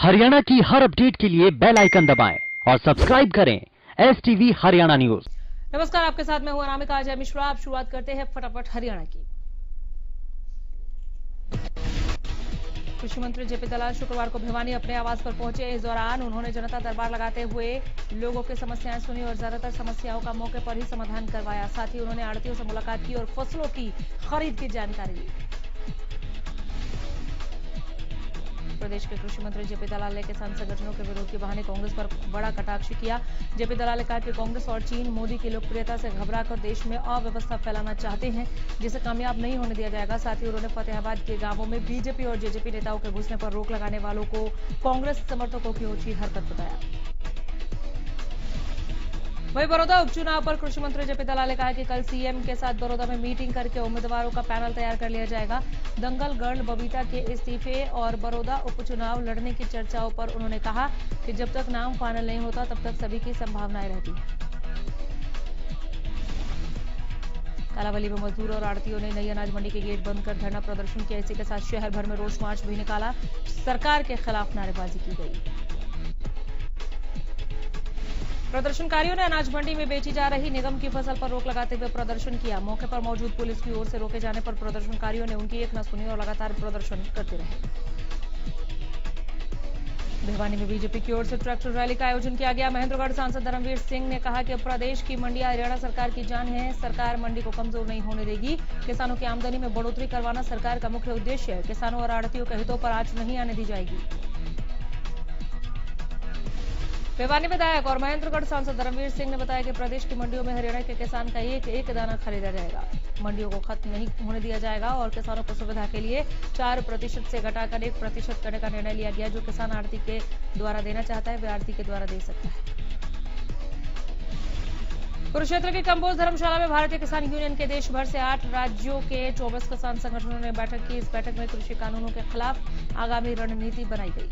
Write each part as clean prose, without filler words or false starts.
हरियाणा की हर अपडेट के लिए बेल आइकन दबाएं और सब्सक्राइब करें STV हरियाणा न्यूज। नमस्कार, आपके साथ मैं हूं अनामिका अजय मिश्रा। आप शुरुआत करते हैं फटाफट हरियाणा की। कृषि मंत्री जेपी दलाल शुक्रवार को भिवानी अपने आवास पर पहुंचे। इस दौरान उन्होंने जनता दरबार लगाते हुए लोगों की समस्याएं सुनी और ज्यादातर समस्याओं का मौके पर ही समाधान करवाया। साथ ही उन्होंने आड़तियों से मुलाकात की और फसलों की खरीद की जानकारी ली। प्रदेश के कृषि मंत्री जेपी दलाल ने किसान संगठनों के विरोध के बहाने कांग्रेस पर बड़ा कटाक्ष किया। जेपी दलाल ने कहा कि कांग्रेस और चीन मोदी की लोकप्रियता से घबराकर देश में अव्यवस्था फैलाना चाहते हैं, जिसे कामयाब नहीं होने दिया जाएगा। साथ ही उन्होंने फतेहाबाद के गांवों में बीजेपी और जेजेपी नेताओं के घुसने पर रोक लगाने वालों को कांग्रेस समर्थकों की ऊंची हरकत बताया। वहीं बड़ौदा उपचुनाव पर कृषि मंत्री जेपी दलाल ने कहा कि कल सीएम के साथ बड़ौदा में मीटिंग करके उम्मीदवारों का पैनल तैयार कर लिया जाएगा। दंगल गर्ल बबीता के इस्तीफे और बड़ौदा उपचुनाव लड़ने की चर्चाओं पर उन्होंने कहा कि जब तक नाम फाइनल नहीं होता तब तक सभी की संभावनाएं रहती हैं। कालावली में मजदूर और आड़तियों ने नई अनाज मंडी के गेट बंद कर धरना प्रदर्शन किया। इसी के साथ शहर भर में रोष मार्च भी निकाला। सरकार के खिलाफ नारेबाजी की गई। प्रदर्शनकारियों ने अनाज मंडी में बेची जा रही निगम की फसल पर रोक लगाते हुए प्रदर्शन किया। मौके पर मौजूद पुलिस की ओर से रोके जाने पर प्रदर्शनकारियों ने उनकी एक न सुनी और लगातार प्रदर्शन करते रहे। भिवानी में बीजेपी की ओर से ट्रैक्टर रैली का आयोजन किया गया। महेंद्रगढ़ सांसद धर्मवीर सिंह ने कहा कि प्रदेश की मंडियां हरियाणा सरकार की जान है। सरकार मंडी को कमजोर नहीं होने देगी। किसानों की आमदनी में बढ़ोतरी करवाना सरकार का मुख्य उद्देश्य है। किसानों और आड़तियों के हितों पर आंच नहीं आने दी जाएगी। भिवानी विधायक और महेंद्रगढ़ सांसद धर्मवीर सिंह ने बताया कि प्रदेश की मंडियों में हरियाणा के किसान का एक एक दाना खरीदा जाएगा। मंडियों को खत्म नहीं होने दिया जाएगा और किसानों को सुविधा के लिए 4% से घटाकर 1% करने का निर्णय लिया गया। जो किसान आड़ती के द्वारा देना चाहता है वे आड़ती के द्वारा दे सकता है। कुरुक्षेत्र की कंबोज धर्मशाला में भारतीय किसान यूनियन के देश भर से 8 राज्यों के 24 किसान संगठनों ने बैठक की। इस बैठक में कृषि कानूनों के खिलाफ आगामी रणनीति बनाई गई।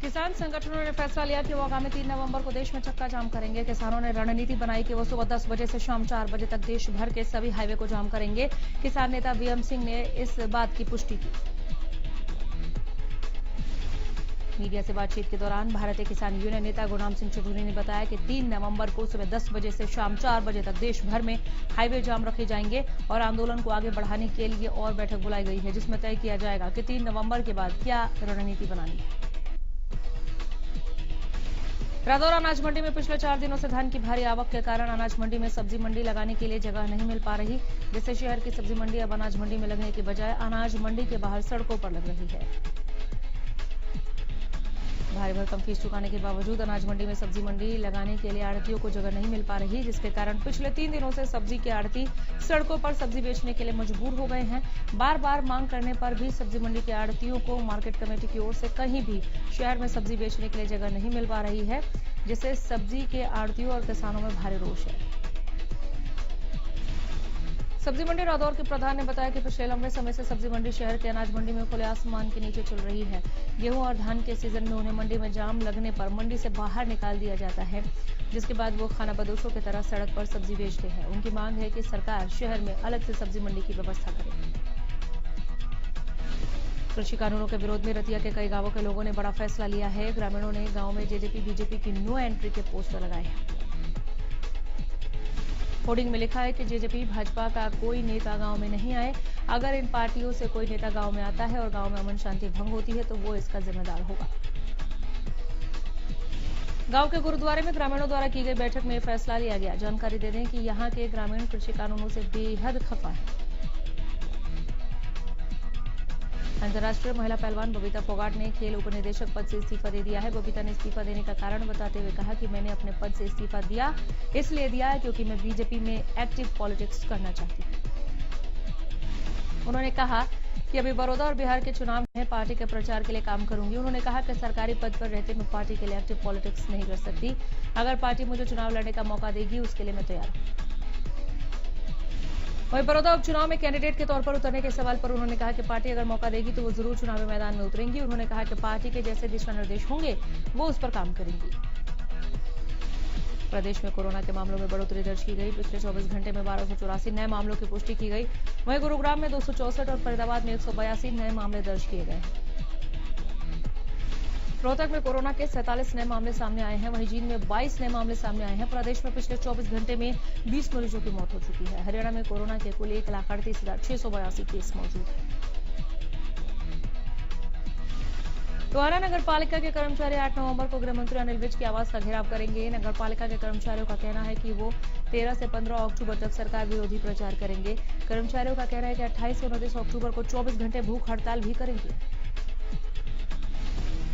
किसान संगठनों ने फैसला लिया कि वो आगामी 3 नवंबर को देश में चक्का जाम करेंगे। किसानों ने रणनीति बनाई कि वो सुबह 10 बजे से शाम 4 बजे तक देश भर के सभी हाईवे को जाम करेंगे। किसान नेता वीएम सिंह ने इस बात की पुष्टि की। मीडिया से बातचीत के दौरान भारतीय किसान यूनियन नेता गुरनाम सिंह चौधरी ने बताया कि 3 नवंबर को सुबह 10 बजे से शाम 4 बजे तक देश भर में हाईवे जाम रखे जाएंगे और आंदोलन को आगे बढ़ाने के लिए और बैठक बुलाई गई है, जिसमें तय किया जाएगा कि 3 नवंबर के बाद क्या रणनीति बनानी है। रादौर अनाज मंडी में पिछले 4 दिनों से धान की भारी आवक के कारण अनाज मंडी में सब्जी मंडी लगाने के लिए जगह नहीं मिल पा रही, जिससे शहर की सब्जी मंडी अब अनाज मंडी में लगने के बजाय अनाज मंडी के बाहर सड़कों पर लग रही है। भारी भरकम फीस चुकाने के बावजूद अनाज मंडी में सब्जी मंडी लगाने के लिए आड़तियों को जगह नहीं मिल पा रही, जिसके कारण पिछले 3 दिनों से सब्जी के आड़ती सड़कों पर सब्जी बेचने के लिए मजबूर हो गए हैं। बार बार मांग करने पर भी सब्जी मंडी के आड़तियों को मार्केट कमेटी की ओर से कहीं भी शहर में सब्जी बेचने के लिए जगह नहीं मिल पा रही है, जिससे सब्जी के आड़तियों और किसानों में भारी रोष है। सब्जी मंडी रादौर के प्रधान ने बताया कि पिछले लंबे समय से सब्जी मंडी शहर के अनाज मंडी में खुले आसमान के नीचे चल रही है। गेहूं और धान के सीजन में उन्हें मंडी में जाम लगने पर मंडी से बाहर निकाल दिया जाता है, जिसके बाद वो खानाबदोशों की तरह सड़क पर सब्जी बेचते हैं। उनकी मांग है कि सरकार शहर में अलग से सब्जी मंडी की व्यवस्था करे। कृषि कानूनों के विरोध में रतिया के कई गांवों के लोगों ने बड़ा फैसला लिया है। ग्रामीणों ने गांव में जेजेपी बीजेपी की नो एंट्री के पोस्टर लगाए हैं। होर्डिंग में लिखा है कि जेजेपी भाजपा का कोई नेता गांव में नहीं आए। अगर इन पार्टियों से कोई नेता गांव में आता है और गांव में अमन शांति भंग होती है तो वो इसका जिम्मेदार होगा। गांव के गुरुद्वारे में ग्रामीणों द्वारा की गई बैठक में फैसला लिया गया। जानकारी दे दें कि यहां के ग्रामीण कृषि कानूनों से बेहद खफा है। अंतर्राष्ट्रीय महिला पहलवान बबीता फोगाट ने खेल उपनिदेशक पद से इस्तीफा दे दिया है। बबीता ने इस्तीफा देने का कारण बताते हुए कहा कि मैंने अपने पद से इस्तीफा दिया इसलिए दिया है क्योंकि मैं बीजेपी में एक्टिव पॉलिटिक्स करना चाहती हूँ। उन्होंने कहा कि अभी बड़ौदा और बिहार के चुनाव में पार्टी के प्रचार के लिए काम करूंगी। उन्होंने कहा कि सरकारी पद पर रहते मैं पार्टी के लिए एक्टिव पॉलिटिक्स नहीं कर सकती। अगर पार्टी मुझे चुनाव लड़ने का मौका देगी उसके लिए मैं तैयार हूं। वहीं बड़ौदा उपचुनाव में कैंडिडेट के तौर पर उतरने के सवाल पर उन्होंने कहा कि पार्टी अगर मौका देगी तो वो जरूर चुनावी मैदान में उतरेंगी। उन्होंने कहा कि पार्टी के जैसे दिशा निर्देश होंगे वो उस पर काम करेंगी। प्रदेश में कोरोना के मामलों में बढ़ोतरी दर्ज की गई। पिछले 24 घंटे में 1284 नए मामलों की पुष्टि की गई। वहीं गुरुग्राम में 264 और फरीदाबाद में 182 नए मामले दर्ज किए गए। रोहतक में कोरोना के 47 नए मामले सामने आए हैं। वहीं जींद में 22 नए मामले सामने आए हैं। प्रदेश में पिछले 24 घंटे में 20 मरीजों की मौत हो चुकी है। हरियाणा में कोरोना के कुल 1,38,682 केस मौजूद हैं। टोहाना नगर पालिका के कर्मचारी 8 नवंबर को गृह मंत्री अनिल विज की आवास का घेराव करेंगे। नगर पालिका के कर्मचारियों का कहना है कि वो 13 से 15 अक्टूबर तक सरकार विरोधी प्रचार करेंगे। कर्मचारियों का कहना है कि 28 और 29 अक्टूबर को 24 घंटे भूख हड़ताल भी करेंगे।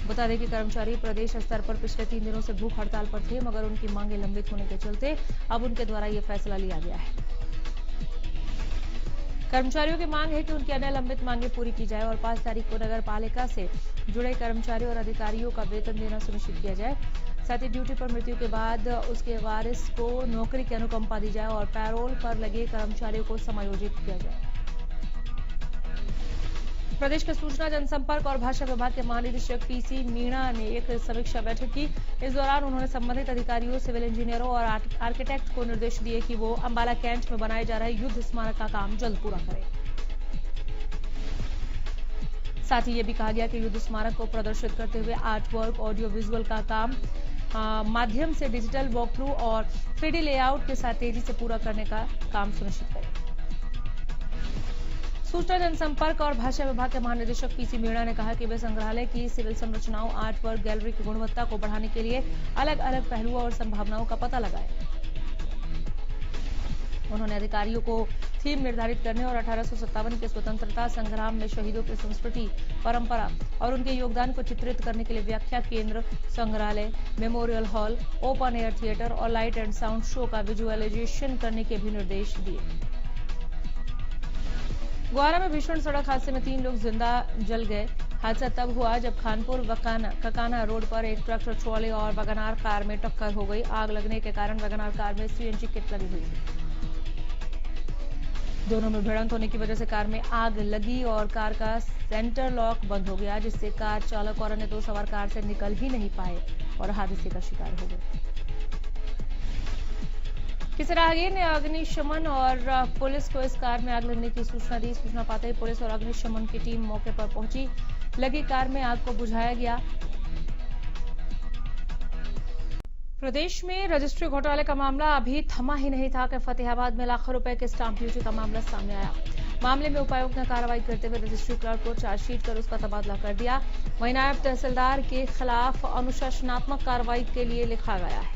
बता दें कि कर्मचारी प्रदेश स्तर पर पिछले 3 दिनों से भूख हड़ताल पर थे, मगर उनकी मांगे लंबित होने के चलते अब उनके द्वारा ये फैसला लिया गया है। कर्मचारियों की मांग है कि उनकी अन्य लंबित मांगे पूरी की जाए और 5 तारीख को नगर पालिका से जुड़े कर्मचारियों और अधिकारियों का वेतन देना सुनिश्चित किया जाए। साथ ही ड्यूटी पर मृत्यु के बाद उसके वारिस को नौकरी की अनुकंपा दी जाए और पैरोल पर लगे कर्मचारियों को समायोजित किया जाए। प्रदेश के सूचना जनसंपर्क और भाषा विभाग के महानिदेशक पीसी मीणा ने एक समीक्षा बैठक की। इस दौरान उन्होंने संबंधित अधिकारियों, सिविल इंजीनियरों और आर्किटेक्ट को निर्देश दिए कि वो अंबाला कैंट में बनाए जा रहे युद्ध स्मारक का काम जल्द पूरा करें। साथ ही ये भी कहा गया कि युद्ध स्मारक को प्रदर्शित करते हुए आर्ट वर्क, ऑडियो विजुअल का काम माध्यम से डिजिटल वॉक थ्रू और 3D लेआउट के साथ तेजी से पूरा करने का काम सुनिश्चित करें। सूचना जनसंपर्क और भाषा विभाग के महानिदेशक पीसी मीणा ने कहा कि वे संग्रहालय की सिविल संरचनाओं, आर्ट वर्क, गैलरी की गुणवत्ता को बढ़ाने के लिए अलग अलग पहलुओं और संभावनाओं का पता लगाए। उन्होंने अधिकारियों को थीम निर्धारित करने और 1857 के स्वतंत्रता संग्राम में शहीदों की संस्कृति, परंपरा और उनके योगदान को चित्रित करने के लिए व्याख्या केंद्र, संग्रहालय, memorial hall, open air theatre और लाइट एंड साउंड शो का विजुअलाइजेशन करने के भी निर्देश दिए। ग्वारा में भीषण सड़क हादसे में 3 लोग जिंदा जल गए। हादसा तब हुआ जब खानपुर ककाना रोड पर एक ट्रैक्टर ट्रॉली और वैगनार कार में टक्कर हो गई। आग लगने के कारण वैगनार कार में सीएनजी किट लगी हुई थी। दोनों में भिड़ंत होने की वजह से कार में आग लगी और कार का सेंटर लॉक बंद हो गया, जिससे कार चालक और अन्य 2 सवार कार से निकल ही नहीं पाए और हादसे का शिकार हो गए। किसी राहगीर ने अग्निशमन और पुलिस को इस कार में आग लगने की सूचना दी। सूचना पाते ही पुलिस और अग्निशमन की टीम मौके पर पहुंची। लगी कार में आग को बुझाया गया। प्रदेश में रजिस्ट्री घोटाले का मामला अभी थमा ही नहीं था कि फतेहाबाद में लाखों रुपए के स्टाम्प ड्यूटी का मामला सामने आया। मामले में उपायुक्त ने कार्रवाई करते हुए रजिस्ट्री क्लर्क को चार्जशीट कर उसका तबादला कर दिया। वहीं नायब तहसीलदार के खिलाफ अनुशासनात्मक कार्रवाई के लिए लिखा गया है।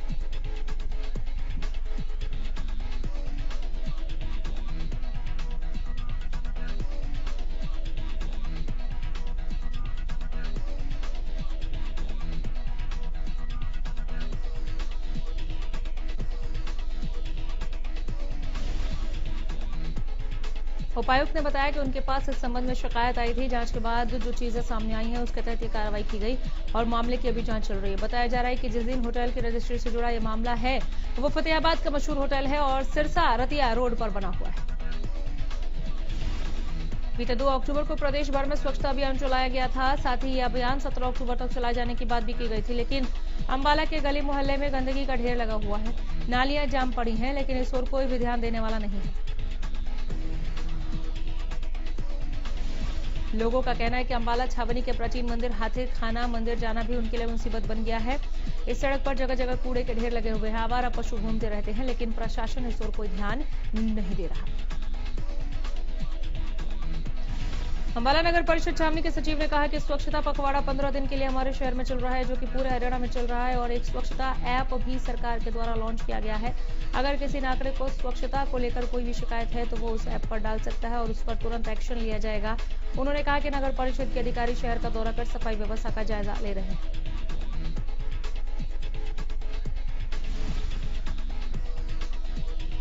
उपायुक्त ने बताया कि उनके पास इस संबंध में शिकायत आई थी। जांच के बाद जो चीजें सामने आई हैं उसके तहत ये कार्रवाई की गई और मामले की अभी जांच चल रही है। बताया जा रहा है कि जिस दिन होटल की रजिस्ट्री से जुड़ा ये मामला है वो फतेहाबाद का मशहूर होटल है और सिरसा रतिया रोड पर बना हुआ है। बीते 2 अक्टूबर को प्रदेश भर में स्वच्छता अभियान चलाया गया था। साथ ही ये अभियान 17 अक्टूबर तक चलाए जाने की बात भी की गई थी, लेकिन अंबाला के गली मोहल्ले में गंदगी का ढेर लगा हुआ है। नालियां जाम पड़ी हैं, लेकिन इस ओर कोई भी ध्यान देने वाला नहीं है। लोगों का कहना है कि अंबाला छावनी के प्राचीन मंदिर हाथी खाना मंदिर जाना भी उनके लिए मुसीबत बन गया है। इस सड़क पर जगह जगह कूड़े के ढेर लगे हुए हैं। आवारा पशु घूमते रहते हैं, लेकिन प्रशासन इस ओर कोई ध्यान नहीं दे रहा। अंबाला नगर परिषद छावनी के सचिव ने कहा कि स्वच्छता पखवाड़ा 15 दिन के लिए हमारे शहर में चल रहा है, जो कि पूरे हरियाणा में चल रहा है और एक स्वच्छता ऐप भी सरकार के द्वारा लॉन्च किया गया है। अगर किसी नागरिक को स्वच्छता को लेकर कोई भी शिकायत है तो वो उस ऐप पर डाल सकता है और उस पर तुरंत एक्शन लिया जाएगा। उन्होंने कहा कि नगर परिषद के अधिकारी शहर का दौरा कर सफाई व्यवस्था का जायजा ले रहे हैं।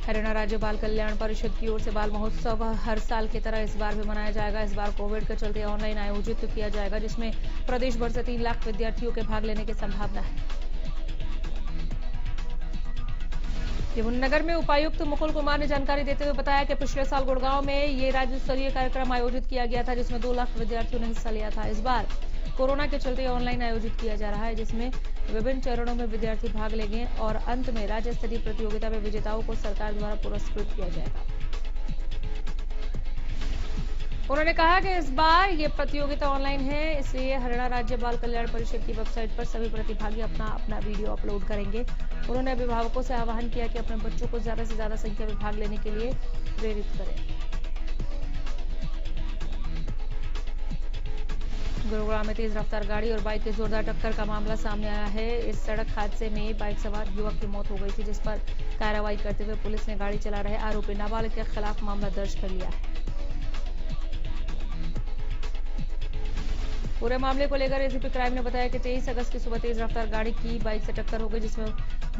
हरियाणा राज्य बाल कल्याण परिषद की ओर से बाल महोत्सव हर साल की तरह इस बार भी मनाया जाएगा। इस बार कोविड के चलते ऑनलाइन आयोजित किया जाएगा, जिसमें प्रदेश भर से 3 लाख विद्यार्थियों के भाग लेने की संभावना है। यमुनानगर में उपायुक्त मुकुल कुमार ने जानकारी देते हुए बताया कि पिछले साल गुड़गांव में ये राज्य स्तरीय कार्यक्रम आयोजित किया गया था, जिसमें 2 लाख विद्यार्थियों ने हिस्सा लिया था। इस बार कोरोना के चलते ऑनलाइन आयोजित किया जा रहा है, जिसमें विभिन्न चरणों में विद्यार्थी भाग लेंगे और अंत में राज्य स्तरीय प्रतियोगिता में विजेताओं को सरकार द्वारा पुरस्कृत किया जाएगा। उन्होंने कहा कि इस बार ये प्रतियोगिता ऑनलाइन है, इसलिए हरियाणा राज्य बाल कल्याण परिषद की वेबसाइट पर सभी प्रतिभागी अपना वीडियो अपलोड करेंगे। उन्होंने अभिभावकों से आह्वान किया कि अपने बच्चों को ज्यादा से ज्यादा संख्या में भाग लेने के लिए प्रेरित करें। गुरुग्राम में तेज रफ्तार गाड़ी और बाइक की जोरदार टक्कर का मामला सामने आया है। इस सड़क हादसे में बाइक सवार युवक की मौत हो गई थी, जिस पर कार्रवाई करते हुए पुलिस ने गाड़ी चला रहे आरोपी नाबालिग के खिलाफ मामला दर्ज कर लिया है। पूरे मामले को लेकर एसीपी क्राइम ने बताया कि 23 अगस्त की सुबह तेज रफ्तार गाड़ी की बाइक से टक्कर हो गई, जिसमें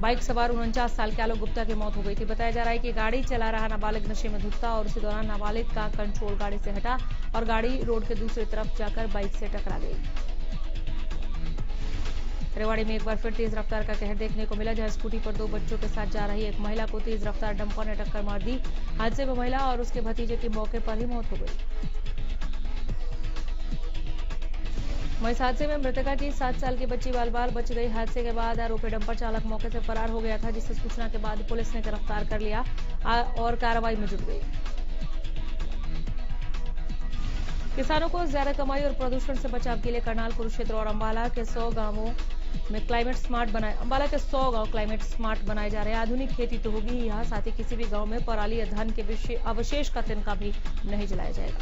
बाइक सवार 49 साल के आलोक गुप्ता की मौत हो गई थी। बताया जा रहा है कि गाड़ी चला रहा नाबालिग नशे में धुत था और उसी दौरान नाबालिग का कंट्रोल गाड़ी से हटा और गाड़ी रोड के दूसरी तरफ जाकर बाइक से टकरा गई। रेवाड़ी में एक बार फिर तेज रफ्तार का कहर देखने को मिला, जहां स्कूटी पर 2 बच्चों के साथ जा रही एक महिला को तेज रफ्तार डंपर ने टक्कर मार दी। हादसे में महिला और उसके भतीजे की मौके पर ही मौत हो गई। वहीं इस हादसे में मृतका की 7 साल की बच्ची बाल बच गई। हादसे के बाद आरोपी डंपर चालक मौके से फरार हो गया था, जिससे सूचना के बाद पुलिस ने गिरफ्तार कर लिया और कार्रवाई में जुट गई। किसानों को ज्यादा कमाई और प्रदूषण से बचाव के लिए करनाल, कुरुक्षेत्र और अंबाला के 100 गांवों में क्लाइमेट स्मार्ट अंबाला के 100 गांव क्लाइमेट स्मार्ट बनाए जा रहे हैं। आधुनिक खेती तो होगी यहाँ, साथ ही किसी भी गांव में पराली या धान के अवशेष का तिनका भी नहीं जलाया जाएगा।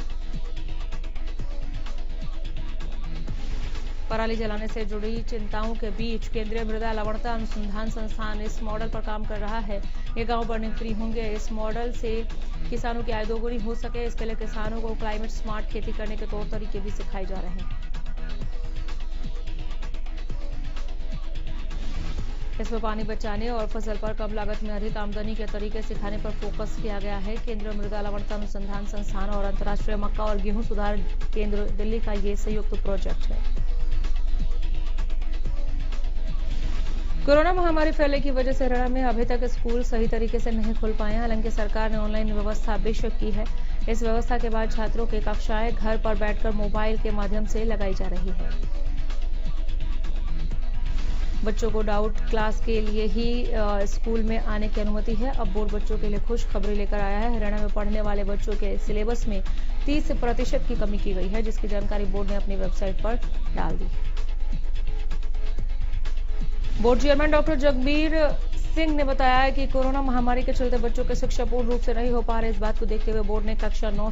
पराली जलाने से जुड़ी चिंताओं के बीच केंद्रीय मृदा लवणता अनुसंधान संस्थान इस मॉडल पर काम कर रहा है। ये गांव बर्निंग फ्री होंगे। इस मॉडल से किसानों की आय दोगुनी हो सके, इसके लिए किसानों को क्लाइमेट स्मार्ट खेती करने के तौर तरीके भी सिखाए जा रहे हैं। इसमें पानी बचाने और फसल पर कम लागत में अधिक आमदनी के तरीके सिखाने पर फोकस किया गया है। केंद्रीय मृदा लवणता अनुसंधान संस्थान और अंतर्राष्ट्रीय मक्का और गेहूं सुधार केंद्र दिल्ली का ये संयुक्त प्रोजेक्ट है। कोरोना महामारी फैलने की वजह से हरियाणा में अभी तक स्कूल सही तरीके से नहीं खुल पाए हैं। हालांकि सरकार ने ऑनलाइन व्यवस्था बेशक की है। इस व्यवस्था के बाद छात्रों की कक्षाएं घर पर बैठकर मोबाइल के माध्यम से लगाई जा रही है। बच्चों को डाउट क्लास के लिए ही स्कूल में आने की अनुमति है। अब बोर्ड बच्चों के लिए खुशखबरी लेकर आया है। हरियाणा में पढ़ने वाले बच्चों के सिलेबस में 30% की कमी की गई है, जिसकी जानकारी बोर्ड ने अपनी वेबसाइट पर डाल दी है। Board chairman doctor Jagbir Singh ने बताया कि कोरोना महामारी के चलते बच्चों की शिक्षा पूर्ण रूप से नहीं हो पा रही। इस बात को देखते हुए बोर्ड ने कक्षा 9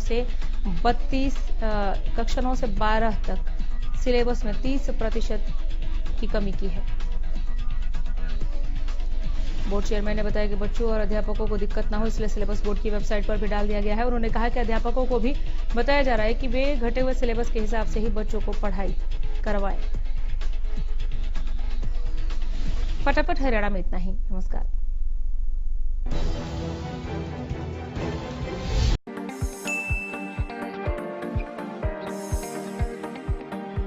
से 12 तक सिलेबस में 30% की कमी की है। बोर्ड चेयरमैन ने बताया कि बच्चों और अध्यापकों को दिक्कत ना हो, इसलिए सिलेबस बोर्ड की वेबसाइट पर भी डाल दिया गया है। उन्होंने कहा कि अध्यापकों को भी बताया जा रहा है कि वे घटे हुए सिलेबस के हिसाब से ही बच्चों को पढ़ाई करवाएं। फटाफट हरियाणा में इतना ही। नमस्कार।